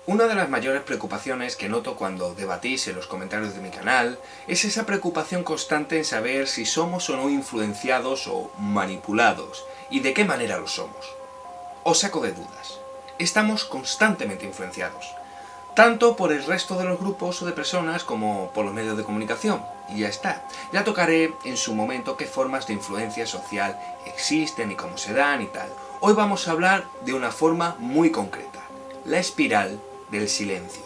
Una de las mayores preocupaciones que noto cuando debatís en los comentarios de mi canal es esa preocupación constante en saber si somos o no influenciados o manipulados, y de qué manera lo somos. Os saco de dudas. Estamos constantemente influenciados, tanto por el resto de los grupos o de personas como por los medios de comunicación. Y ya está. Ya tocaré en su momento qué formas de influencia social existen y cómo se dan y tal. Hoy vamos a hablar de una forma muy concreta: la espiral del silencio.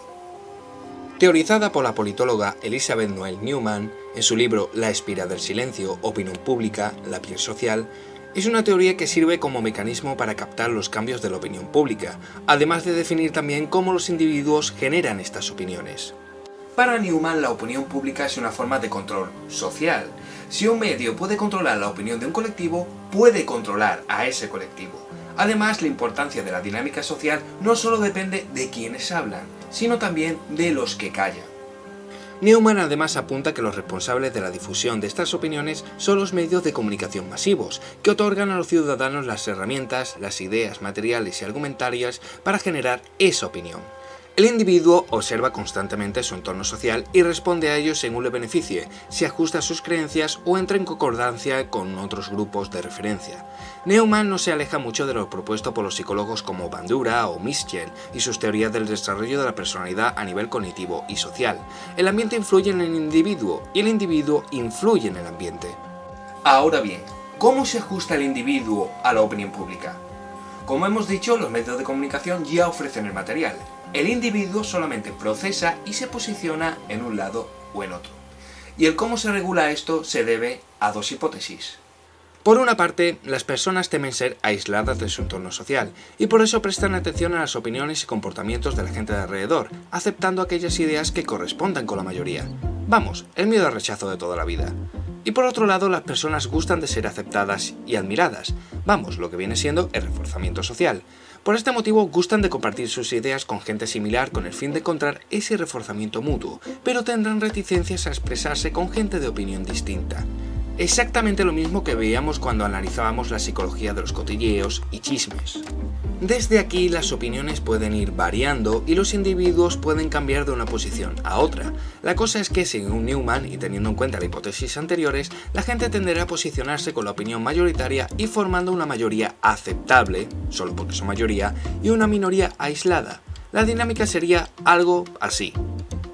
Teorizada por la politóloga Elizabeth Noel Newman en su libro La espiral del silencio, opinión pública, la piel social, es una teoría que sirve como mecanismo para captar los cambios de la opinión pública, además de definir también cómo los individuos generan estas opiniones. Para Newman, la opinión pública es una forma de control social. Si un medio puede controlar la opinión de un colectivo, puede controlar a ese colectivo. Además, la importancia de la dinámica social no solo depende de quienes hablan, sino también de los que callan. Newman además apunta que los responsables de la difusión de estas opiniones son los medios de comunicación masivos, que otorgan a los ciudadanos las herramientas, las ideas materiales y argumentarias para generar esa opinión. El individuo observa constantemente su entorno social y responde a ello según le beneficie, si ajusta sus creencias o entra en concordancia con otros grupos de referencia. Newman no se aleja mucho de lo propuesto por los psicólogos como Bandura o Mischel y sus teorías del desarrollo de la personalidad a nivel cognitivo y social. El ambiente influye en el individuo y el individuo influye en el ambiente. Ahora bien, ¿cómo se ajusta el individuo a la opinión pública? Como hemos dicho, los medios de comunicación ya ofrecen el material. El individuo solamente procesa y se posiciona en un lado o en otro. Y el cómo se regula esto se debe a dos hipótesis. Por una parte, las personas temen ser aisladas de su entorno social, y por eso prestan atención a las opiniones y comportamientos de la gente de alrededor, aceptando aquellas ideas que correspondan con la mayoría. Vamos, el miedo al rechazo de toda la vida. Y por otro lado, las personas gustan de ser aceptadas y admiradas. Vamos, lo que viene siendo el reforzamiento social. Por este motivo gustan de compartir sus ideas con gente similar con el fin de encontrar ese reforzamiento mutuo, pero tendrán reticencias a expresarse con gente de opinión distinta. Exactamente lo mismo que veíamos cuando analizábamos la psicología de los cotilleos y chismes. Desde aquí las opiniones pueden ir variando y los individuos pueden cambiar de una posición a otra. La cosa es que, según Newman y teniendo en cuenta las hipótesis anteriores, la gente tenderá a posicionarse con la opinión mayoritaria y formando una mayoría aceptable, solo porque son mayoría, y una minoría aislada. La dinámica sería algo así.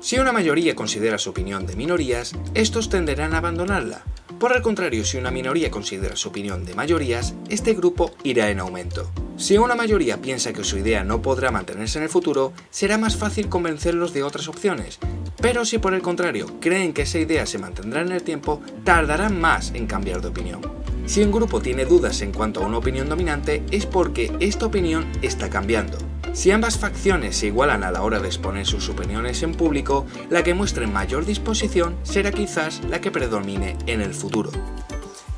Si una mayoría considera su opinión de minorías, estos tenderán a abandonarla. Por el contrario, si una minoría considera su opinión de mayorías, este grupo irá en aumento. Si una mayoría piensa que su idea no podrá mantenerse en el futuro, será más fácil convencerlos de otras opciones. Pero si por el contrario creen que esa idea se mantendrá en el tiempo, tardarán más en cambiar de opinión. Si un grupo tiene dudas en cuanto a una opinión dominante, es porque esta opinión está cambiando. Si ambas facciones se igualan a la hora de exponer sus opiniones en público, la que muestre mayor disposición será quizás la que predomine en el futuro.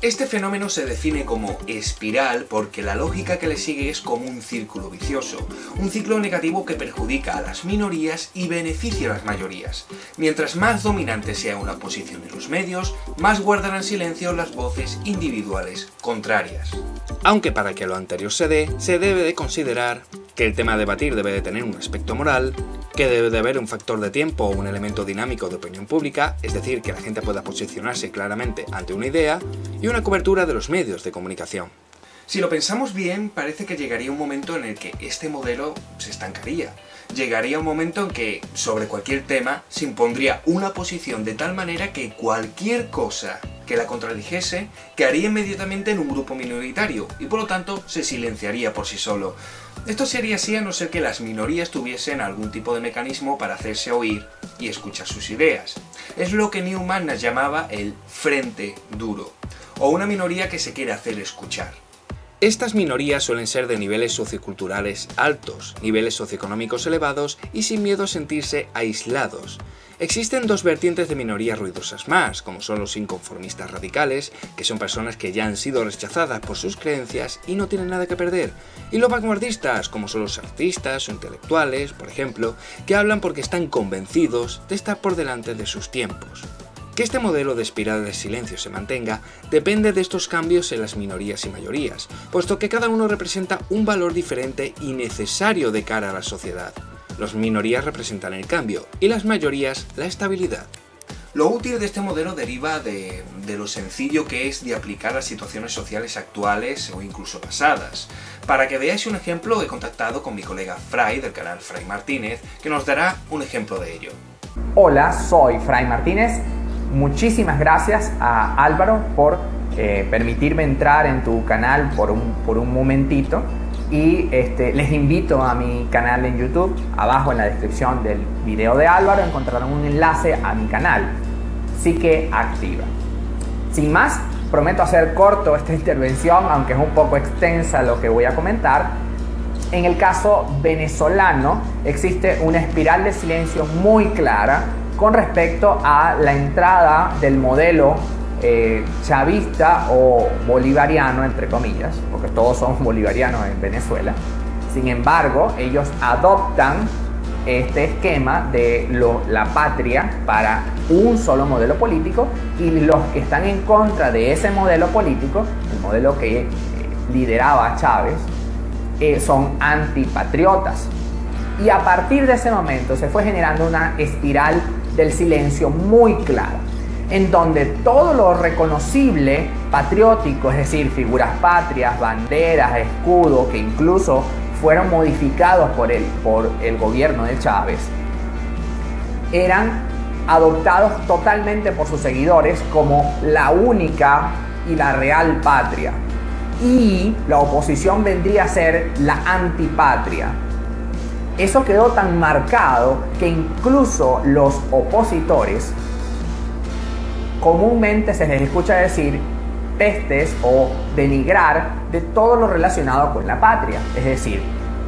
Este fenómeno se define como espiral porque la lógica que le sigue es como un círculo vicioso, un ciclo negativo que perjudica a las minorías y beneficia a las mayorías. Mientras más dominante sea una posición en los medios, más guardarán silencio las voces individuales contrarias. Aunque para que lo anterior se dé, se debe de considerar que el tema a debatir debe de tener un aspecto moral, que debe de haber un factor de tiempo o un elemento dinámico de opinión pública, es decir, que la gente pueda posicionarse claramente ante una idea, y una cobertura de los medios de comunicación. Si lo pensamos bien, parece que llegaría un momento en el que este modelo se estancaría. Llegaría un momento en que, sobre cualquier tema, se impondría una posición de tal manera que cualquier cosa que la contradijese quedaría inmediatamente en un grupo minoritario y por lo tanto se silenciaría por sí solo. Esto sería así a no ser que las minorías tuviesen algún tipo de mecanismo para hacerse oír y escuchar sus ideas. Es lo que Newman llamaba el frente duro, o una minoría que se quiere hacer escuchar. Estas minorías suelen ser de niveles socioculturales altos, niveles socioeconómicos elevados y sin miedo a sentirse aislados. Existen dos vertientes de minorías ruidosas más, como son los inconformistas radicales, que son personas que ya han sido rechazadas por sus creencias y no tienen nada que perder, y los vanguardistas, como son los artistas o intelectuales, por ejemplo, que hablan porque están convencidos de estar por delante de sus tiempos. Que este modelo de espiral de silencio se mantenga depende de estos cambios en las minorías y mayorías, puesto que cada uno representa un valor diferente y necesario de cara a la sociedad. Las minorías representan el cambio y las mayorías la estabilidad. Lo útil de este modelo deriva de lo sencillo que es de aplicar a situaciones sociales actuales o incluso pasadas. Para que veáis un ejemplo, he contactado con mi colega Fray del canal Fray Martínez, que nos dará un ejemplo de ello. Hola, soy Fray Martínez. Muchísimas gracias a Álvaro por permitirme entrar en tu canal por un momentito. Y les invito a mi canal en YouTube. Abajo en la descripción del video de Álvaro encontrarán un enlace a mi canal, Psique Activa. Sin más, prometo hacer corto esta intervención, aunque es un poco extensa lo que voy a comentar. En el caso venezolano existe una espiral de silencio muy clara con respecto a la entrada del modelo chavista o bolivariano, entre comillas, porque todos somos bolivarianos en Venezuela. Sin embargo, ellos adoptan este esquema de la patria para un solo modelo político, y los que están en contra de ese modelo político, el modelo que lideraba Chávez, son antipatriotas. Y a partir de ese momento se fue generando una espiral del silencio muy clara, en donde todo lo reconocible patriótico, es decir, figuras patrias, banderas, escudos, que incluso fueron modificados por el gobierno de Chávez, eran adoptados totalmente por sus seguidores como la única y la real patria. Y la oposición vendría a ser la antipatria. Eso quedó tan marcado que incluso los opositores comúnmente se les escucha decir pestes o denigrar de todo lo relacionado con la patria, es decir,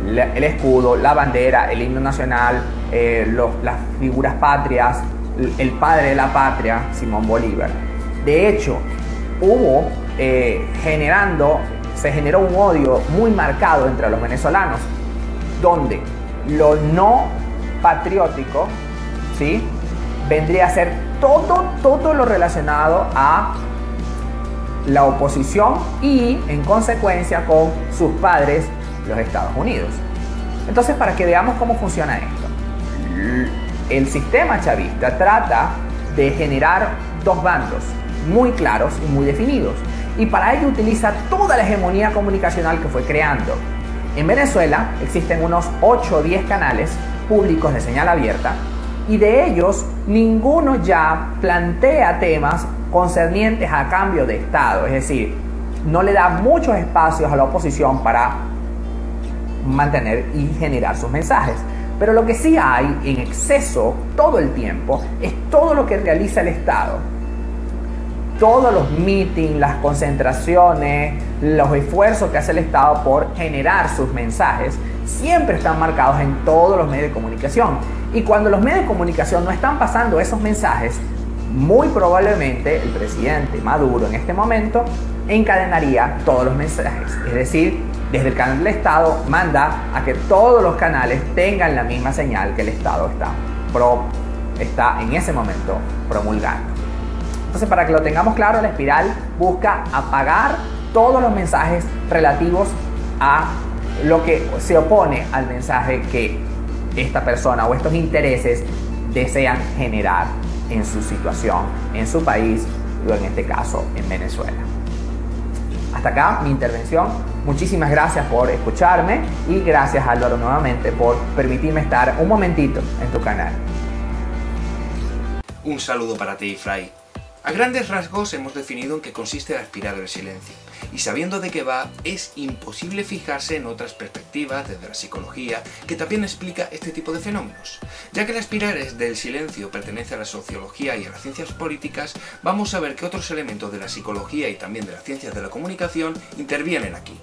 el escudo, la bandera, el himno nacional, las figuras patrias, el padre de la patria, Simón Bolívar. De hecho, se generó un odio muy marcado entre los venezolanos, donde lo no patriótico, ¿sí?, vendría a ser todo lo relacionado a la oposición y en consecuencia con sus padres, los Estados Unidos. Entonces, para que veamos cómo funciona esto, el sistema chavista trata de generar dos bandos muy claros y muy definidos, y para ello utiliza toda la hegemonía comunicacional que fue creando. En Venezuela existen unos 8 o 10 canales públicos de señal abierta, y de ellos ninguno ya plantea temas concernientes a cambio de Estado, es decir, no le da muchos espacios a la oposición para mantener y generar sus mensajes. Pero lo que sí hay en exceso todo el tiempo es todo lo que realiza el Estado. Todos los meetings, las concentraciones, los esfuerzos que hace el Estado por generar sus mensajes siempre están marcados en todos los medios de comunicación. Y cuando los medios de comunicación no están pasando esos mensajes, muy probablemente el presidente Maduro en este momento encadenaría todos los mensajes. Es decir, desde el canal del Estado manda a que todos los canales tengan la misma señal que el Estado está en ese momento promulgando. Entonces, para que lo tengamos claro, la espiral busca apagar todos los mensajes relativos a lo que se opone al mensaje que esta persona o estos intereses desean generar en su situación, en su país, o en este caso en Venezuela. Hasta acá mi intervención. Muchísimas gracias por escucharme y gracias, Álvaro, nuevamente por permitirme estar un momentito en tu canal. Un saludo para ti, Fray. A grandes rasgos hemos definido en qué consiste la espiral del silencio, y sabiendo de qué va, es imposible fijarse en otras perspectivas desde la psicología que también explica este tipo de fenómenos. Ya que la espiral del silencio pertenece a la sociología y a las ciencias políticas, vamos a ver qué otros elementos de la psicología y también de las ciencias de la comunicación intervienen aquí.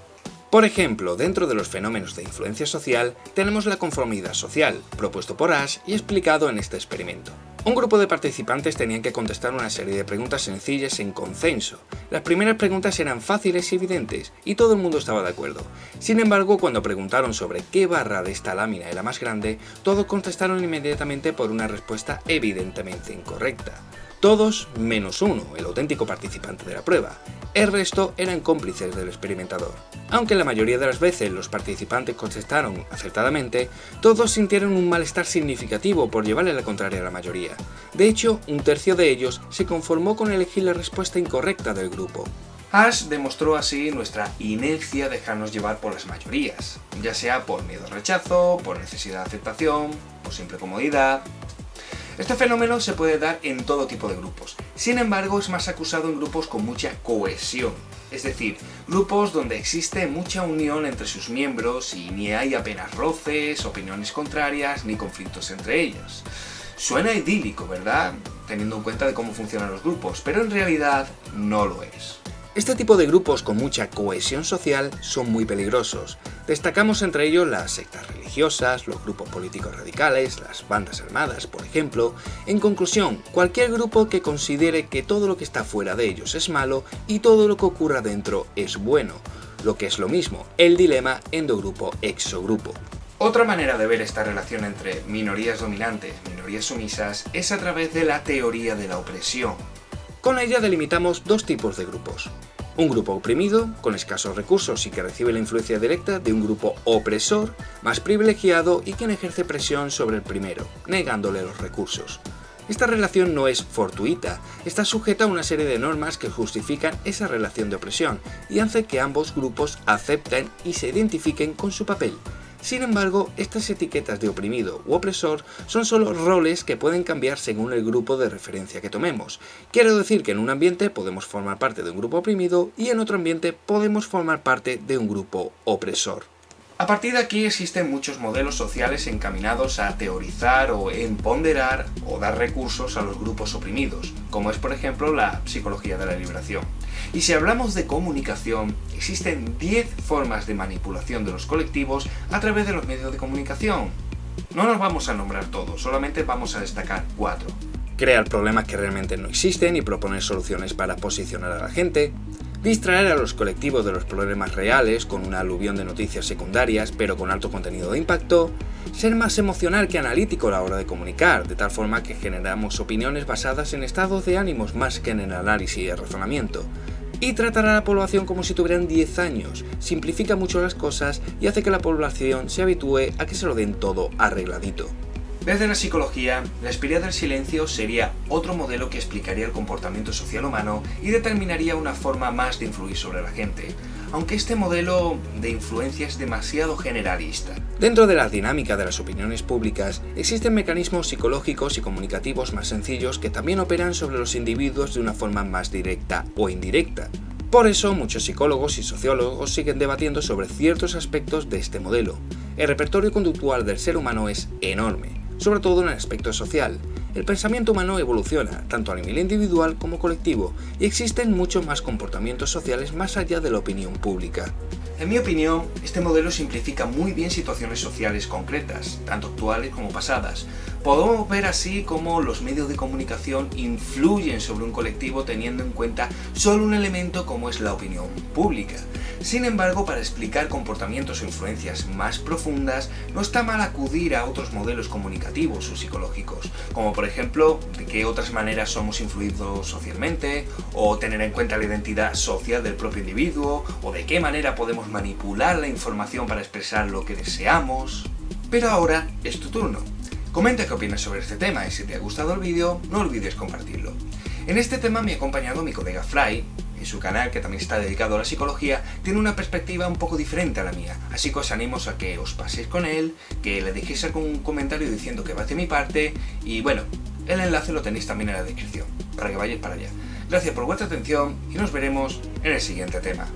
Por ejemplo, dentro de los fenómenos de influencia social, tenemos la conformidad social, propuesto por Ash y explicado en este experimento. Un grupo de participantes tenían que contestar una serie de preguntas sencillas en consenso. Las primeras preguntas eran fáciles y evidentes, y todo el mundo estaba de acuerdo. Sin embargo, cuando preguntaron sobre qué barra de esta lámina era más grande, todos contestaron inmediatamente por una respuesta evidentemente incorrecta. Todos menos uno, el auténtico participante de la prueba. El resto eran cómplices del experimentador. Aunque la mayoría de las veces los participantes contestaron acertadamente, todos sintieron un malestar significativo por llevarle la contraria a la mayoría. De hecho, un tercio de ellos se conformó con elegir la respuesta incorrecta del grupo. Ash demostró así nuestra inercia a dejarnos llevar por las mayorías, ya sea por miedo al rechazo, por necesidad de aceptación, por simple comodidad. Este fenómeno se puede dar en todo tipo de grupos, sin embargo es más acusado en grupos con mucha cohesión, es decir, grupos donde existe mucha unión entre sus miembros y ni hay apenas roces, opiniones contrarias ni conflictos entre ellos. Suena idílico, ¿verdad? Teniendo en cuenta de cómo funcionan los grupos, pero en realidad no lo es. Este tipo de grupos con mucha cohesión social son muy peligrosos. Destacamos entre ellos las sectas religiosas, los grupos políticos radicales, las bandas armadas, por ejemplo. En conclusión, cualquier grupo que considere que todo lo que está fuera de ellos es malo y todo lo que ocurra dentro es bueno. Lo que es lo mismo, el dilema endogrupo-exogrupo. Otra manera de ver esta relación entre minorías dominantes y minorías sumisas es a través de la teoría de la opresión. Con ella delimitamos dos tipos de grupos. Un grupo oprimido, con escasos recursos y que recibe la influencia directa de un grupo opresor, más privilegiado y quien ejerce presión sobre el primero, negándole los recursos. Esta relación no es fortuita, está sujeta a una serie de normas que justifican esa relación de opresión y hace que ambos grupos acepten y se identifiquen con su papel. Sin embargo, estas etiquetas de oprimido u opresor son solo roles que pueden cambiar según el grupo de referencia que tomemos. Quiero decir que en un ambiente podemos formar parte de un grupo oprimido y en otro ambiente podemos formar parte de un grupo opresor. A partir de aquí existen muchos modelos sociales encaminados a teorizar o empoderar o dar recursos a los grupos oprimidos, como es por ejemplo la psicología de la liberación. Y si hablamos de comunicación, existen 10 formas de manipulación de los colectivos a través de los medios de comunicación. No nos vamos a nombrar todos, solamente vamos a destacar 4. Crear problemas que realmente no existen y proponer soluciones para posicionar a la gente. Distraer a los colectivos de los problemas reales con una aluvión de noticias secundarias pero con alto contenido de impacto. Ser más emocional que analítico a la hora de comunicar, de tal forma que generamos opiniones basadas en estados de ánimos más que en el análisis y el razonamiento. Y tratar a la población como si tuvieran 10 años, simplifica mucho las cosas y hace que la población se habitúe a que se lo den todo arregladito. Desde la psicología, la espiral del silencio sería otro modelo que explicaría el comportamiento social humano y determinaría una forma más de influir sobre la gente, aunque este modelo de influencia es demasiado generalista. Dentro de la dinámica de las opiniones públicas, existen mecanismos psicológicos y comunicativos más sencillos que también operan sobre los individuos de una forma más directa o indirecta. Por eso, muchos psicólogos y sociólogos siguen debatiendo sobre ciertos aspectos de este modelo. El repertorio conductual del ser humano es enorme, sobre todo en el aspecto social. El pensamiento humano evoluciona, tanto a nivel individual como colectivo, y existen muchos más comportamientos sociales más allá de la opinión pública. En mi opinión, este modelo simplifica muy bien situaciones sociales concretas, tanto actuales como pasadas. Podemos ver así cómo los medios de comunicación influyen sobre un colectivo teniendo en cuenta solo un elemento como es la opinión pública. Sin embargo, para explicar comportamientos o influencias más profundas, no está mal acudir a otros modelos comunicativos o psicológicos, como por ejemplo, de qué otras maneras somos influidos socialmente, o tener en cuenta la identidad social del propio individuo, o de qué manera podemos manipular la información para expresar lo que deseamos. Pero ahora es tu turno. Comenta qué opinas sobre este tema y si te ha gustado el vídeo, no olvides compartirlo. En este tema me ha acompañado mi colega Fry. En su canal, que también está dedicado a la psicología, tiene una perspectiva un poco diferente a la mía, así que os animo a que os paséis con él, que le dejéis algún comentario diciendo que va de mi parte, y bueno, el enlace lo tenéis también en la descripción, para que vayáis para allá. Gracias por vuestra atención y nos veremos en el siguiente tema.